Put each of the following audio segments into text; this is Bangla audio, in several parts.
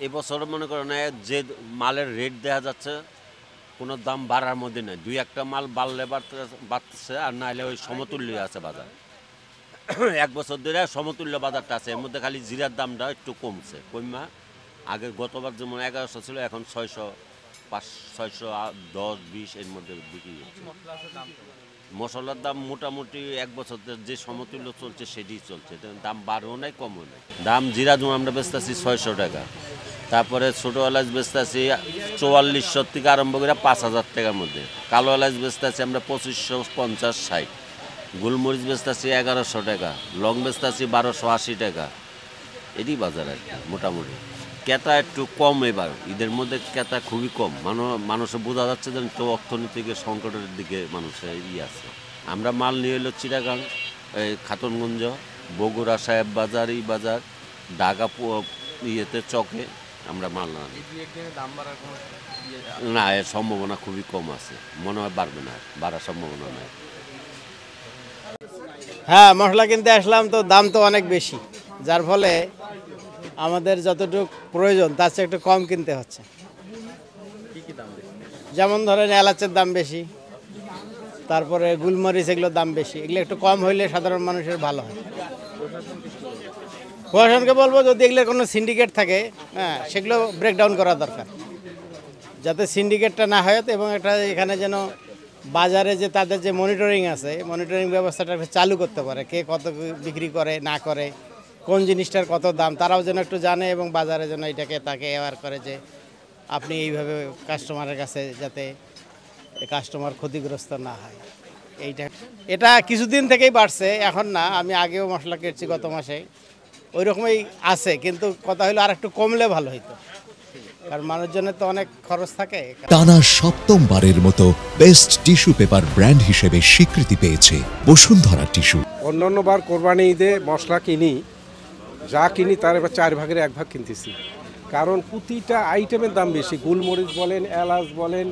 এবছর মনে করেন যে মালের রেট দেখা যাচ্ছে কোনো দাম বাড়ার মধ্যে নেই, দুই একটা মাল বাড়লে বাড়তেছে, আর নাহলে ওই সমতুল্য আছে বাজার। এক বছর ধরে সমতুল্য বাজারটা আছে, এর মধ্যে খালি জিরার দামটা একটু কমছে, কমা আগে গতবার যেমন 1100 ছিল এখন 600, 610-20 এর মধ্যে বিক্রি হচ্ছে। মশলার দাম মোটামুটি এক বছর যে সমতুল্য চলছে সেটাই চলছে, দাম বাড়েও নাই কমও নাই। দাম জিরা যেমন আমরা বেচতেছি 600 টাকা, তারপরে ছোটো এলাচ বেচতেছি 4400 থেকে আরম্ভ করে 5000 টাকার মধ্যে, কালো এলাচ বেচতেছি আমরা 2550-60, গোলমরিচ বেচতেছি 1100 টাকা, লং বেচতেছি 1280 টাকা। এটি বাজার আর কি মোটামুটি। ক্রেতা একটু কম এবার, ঈদের মধ্যে ক্রেতা খুবই কম, মানুষের বোঝা যাচ্ছে যে একটু অর্থনৈতিক সংকটের দিকে মানুষের আছে। আমরা মাল নিয়ে এলো চিটাগাং, এই খাতুনগঞ্জ, বগুড়া, সাহেব বাজার, এই বাজার, ঢাকা ইয়েতে চকে আমরা মাল না, এর সম্ভাবনা খুবই কম আছে, মনে হয় বাড়বে না, বাড়ার সম্ভাবনা নাই। হ্যাঁ, মশলা কিনতে আসলাম তো দাম তো অনেক বেশি, যার ফলে আমাদের যতটুকু প্রয়োজন তার চেয়ে একটু কম কিনতে হচ্ছে। যেমন ধরেন এলাচের দাম বেশি, তারপরে গুলমরিচ, এগুলোর দাম বেশি, এগুলো একটু কম হইলে সাধারণ মানুষের ভালো হয়। প্রশাসনকে বলবো যদি এগুলোর কোনো সিন্ডিকেট থাকে, হ্যাঁ, সেগুলো ব্রেকডাউন করা দরকার, যাতে সিন্ডিকেটটা না হয়, এবং একটা এখানে যেন বাজারে যে তাদের যে মনিটরিং আছে, মনিটরিং ব্যবস্থাটা চালু করতে পারে, কে কত বিক্রি করে না করে, কোন জিনিসটার কত দাম, তারাও যেন একটু জানে, এবং বাজারে যেন এটাকে তাকে অ্যাওয়ার করে যে আপনি এইভাবে কাস্টমারের কাছে, যাতে কাস্টমার ক্ষতিগ্রস্ত না হয়। এটা কিছুদিন থেকেই বাড়ছে, এখন না, আমি আগেও মশলা কেটছি গত মাসে, ওই রকমই আছে, কিন্তু কথা হলো আর একটু কমলে ভালো হইতো, কারণ মানুষজনের তো অনেক খরচ থাকে। টানা সপ্তমবারের মতো বেস্ট টিস্যু পেপার ব্র্যান্ড হিসেবে স্বীকৃতি পেয়েছে বসুন্ধরা টিস্যু। অন্যান্য বার কোরবানি ঈদে মশলা কিনি, যা কিনি তার এবার 4 ভাগের 1 ভাগ কিনতেছি, কারণ প্রতিটা আইটেমের দাম বেশি। গোলমরিচ বলেন, এলাচ বলেন,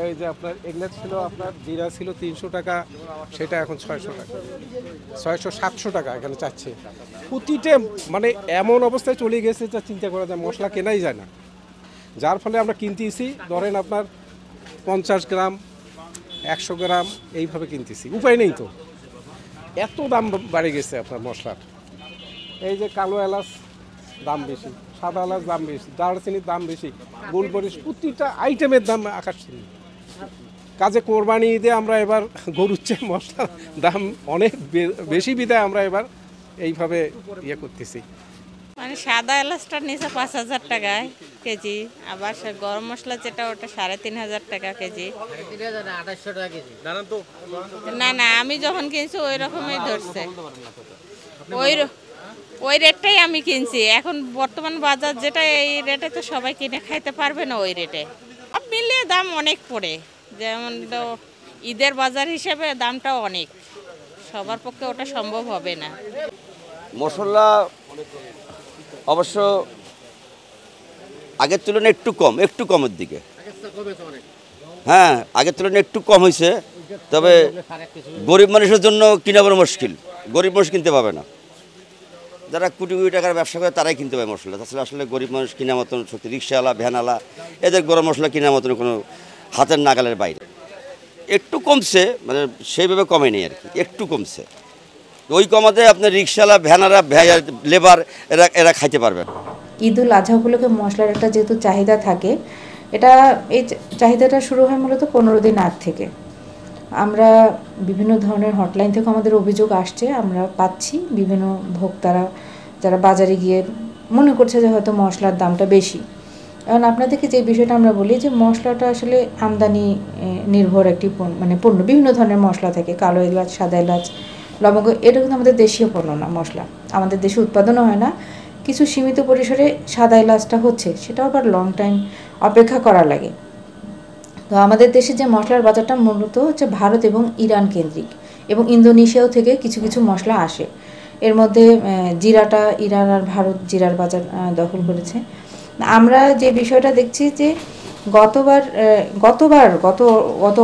এই যে আপনার এগুলো ছিল, আপনার জিরা ছিল 300 টাকা, সেটা এখন 600 টাকা, 600-700 টাকা এখানে চাচ্ছে। প্রতিটা মানে এমন অবস্থায় চলে গেছে যা চিন্তা করা যায়, মশলা কেনাই যায় না, যার ফলে আমরা কিনতেছি ধরেন আপনার 50 গ্রাম, 100 গ্রাম এইভাবে কিনতেছি, উপায় নেই তো, এত দাম বাড়ে গেছে আপনার মশলার। এই যে কালো এলাচ দাম বেশি, সাদা এলাচ দাম বেশি, দারচিনির দাম বেশি, গোলমরিচ, প্রতিটা আইটেমের দাম আকাশচুম্বী। কাজে কোরবানি ঈদে আমরা এবার গরুর চেয়ে মশলার দাম অনেক বেশি বিধায় আমরা এবার এইভাবে ইয়ে করতেছি। মানে সাদা এলাচটা নিচে 5000 টাকায় কেজি, আবার গরম মশলা যেটা ওটা 3500 টাকা কেজি। না না, আমি যখন কিনছি ওই রকমই ধরছে, ওই রেটটাই আমি কিনছি। এখন বর্তমান বাজার যেটা, এই রেটে তো সবাই কিনে খাইতে পারবে না ওই রেটে, সব মিলিয়ে দাম অনেক পড়ে। যেমন ঈদের বাজার হিসেবে দামটাও অনেক, সবার পক্ষে ওটা সম্ভব হবে না। মশলা অবশ্য আগের তুলনায় একটু কমের দিকে, হ্যাঁ আগের তুলনায় একটু কম হয়েছে, তবে গরিব মানুষের জন্য কিনা বড় মুশকিল, গরিব মানুষ কিনতে পাবে না, যারা কোটি কোটি টাকার ব্যবসা করে তারাই কিনতে পারে মশলা, তাছাড়া আসলে গরিব মানুষ কেনার মতন শক্তি, রিক্সাওয়ালা, ভ্যানওয়ালা, এদের গরম মশলা কেনার মতন কোনো হাতের নাগালের বাইরে। একটু কমছে, মানে সেইভাবে কমে নেই আর কি, একটু কমছে। ওই কমাতে আপনার রিক্সাওয়ালা, ভ্যানারা, লেবার এরা খাইতে পারবে। ঈদুল আজহা উপলক্ষে মশলার একটা যেহেতু চাহিদা থাকে, এই চাহিদাটা শুরু হয় মূলত 15 দিন আগ থেকে। আমরা বিভিন্ন ধরনের হটলাইন থেকে আমাদের অভিযোগ আসছে, আমরা পাচ্ছি বিভিন্ন ভোক্তারা যারা বাজারে গিয়ে মনে করছে যে হয়তো মশলার দামটা বেশি। এখন আপনাদেরকে যে বিষয়টা আমরা বলি যে মশলাটা আসলে আমদানি নির্ভর একটি পণ্য, বিভিন্ন ধরনের মশলা থাকে, কালো এলাচ, সাদা এলাচ, লবঙ্গ, এটা কিন্তু আমাদের দেশীয় পণ্য না, মশলা আমাদের দেশে উৎপাদনও হয় না, কিছু সীমিত পরিসরে সাদা এলাচটা হচ্ছে, সেটাও আবার লং টাইম অপেক্ষা করা লাগে। তো আমাদের দেশে যে মশলার বাজারটা মূলত হচ্ছে ভারত এবং ইরান কেন্দ্রিক, এবং ইন্দোনেশিয়াও থেকে কিছু কিছু মশলা আসে। এর মধ্যে জিরাটা ইরান আর ভারত জিরার বাজার দখল করেছে। আমরা যে বিষয়টা দেখছি যে গত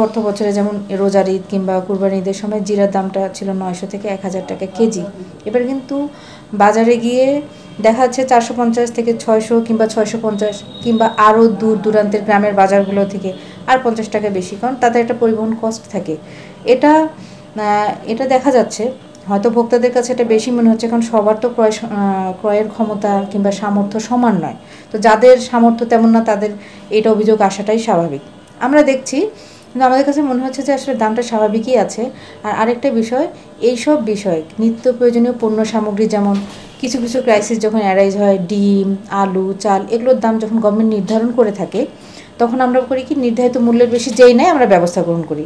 অর্থ বছরে যেমন রোজার ঈদ কিংবা কুরবানি ঈদের সময় জিরার দামটা ছিল 900 থেকে 1000 টাকা কেজি। এবার কিন্তু বাজারে গিয়ে দেখা যাচ্ছে 450 থেকে 600 কিংবা 650 কিংবা আরও দূর দূরান্তের গ্রামের বাজারগুলো থেকে আর 50 টাকা বেশি, কারণ তাদের একটা পরিবহন কস্ট থাকে। এটা দেখা যাচ্ছে হয়তো ভোক্তাদের কাছে এটা বেশি মনে হচ্ছে, কারণ সবার তো ক্রয়ের ক্ষমতা কিংবা সামর্থ্য সমান নয়। তো যাদের সামর্থ্য তেমন না তাদের এটা অভিযোগ আসাটাই স্বাভাবিক। আমরা দেখছি, কিন্তু আমাদের কাছে মনে হচ্ছে যে আসলে দামটা স্বাভাবিকই আছে। আর আরেকটা বিষয়, এইসব বিষয় নিত্য প্রয়োজনীয় পণ্য সামগ্রী, যেমন কিছু কিছু ক্রাইসিস যখন অ্যারাইজ হয়, ডিম, আলু, চাল, এগুলোর দাম যখন গভর্নমেন্ট নির্ধারণ করে থাকে, তখন আমরা করি কি, নির্ধারিত মূল্যের বেশি যেই নেয় আমরা ব্যবস্থা গ্রহণ করি।